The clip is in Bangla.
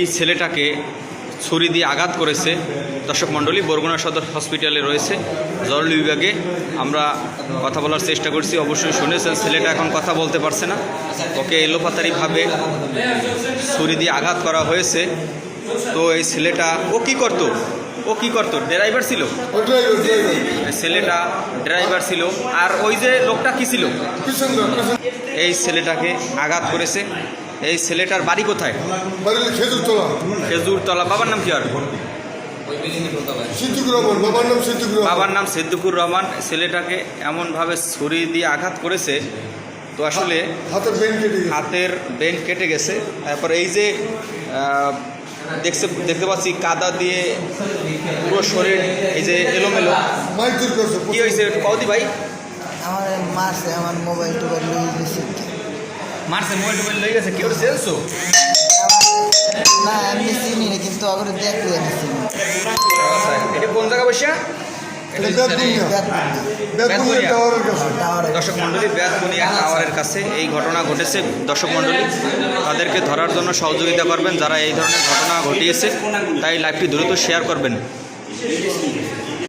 এই ছেলেটাকে ছুরি দিয়ে আঘাত করেছে দর্শক মণ্ডলী। বরগুনা সদর হসপিটালে রয়েছে জরুরি বিভাগে। আমরা কথা বলার চেষ্টা করছি, অবশ্যই শুনেছেন। ছেলেটা এখন কথা বলতে পারছে না, ওকে এলোপাতারিভাবে ছুরি দিয়ে আঘাত করা হয়েছে। তো এই ছেলেটা ও কি করতো? ড্রাইভার ছিল, ছেলেটা ড্রাইভার ছিল। আর ওই যে লোকটা কি ছিল? এই ছেলেটাকে আঘাত করেছে। এই ছেলেটার বাড়ি কোথায়? খেজুরতলা। বাবার নাম কি? আর বাবার নাম সিদ্দিকুর রহমান। ছেলেটাকে এমনভাবে ছুরি দিয়ে আঘাত করেছে, তো আসলে হাতের বেন কেটে গেছে। তারপর এই যে দেখতে পাচ্ছি কাদা দিয়ে পুরো শরীর এই যে এলোমেলো। কি হয়েছে কৌদি ভাই? আমার মারছে, আমার মোবাইল টোবাইল লয়ে গেছে। মারছে, মোবাইল টোবাইল লয়ে গেছে। কেউ চেয়েছো? না, আমি চিনি না, কিন্তু আগে দেখলে আমি চিনি। এটা কোন জায়গা বসিয়া? দর্শক মণ্ডলী, বেতবুনিয়া টাওয়ারের কাছে এই ঘটনা ঘটেছে। দর্শক মণ্ডলী, তাদেরকে ধরার জন্য সহযোগিতা করবেন যারা এই ধরনের ঘটনা ঘটিয়েছে। তাই লাইভটি দ্রুত শেয়ার করবেন।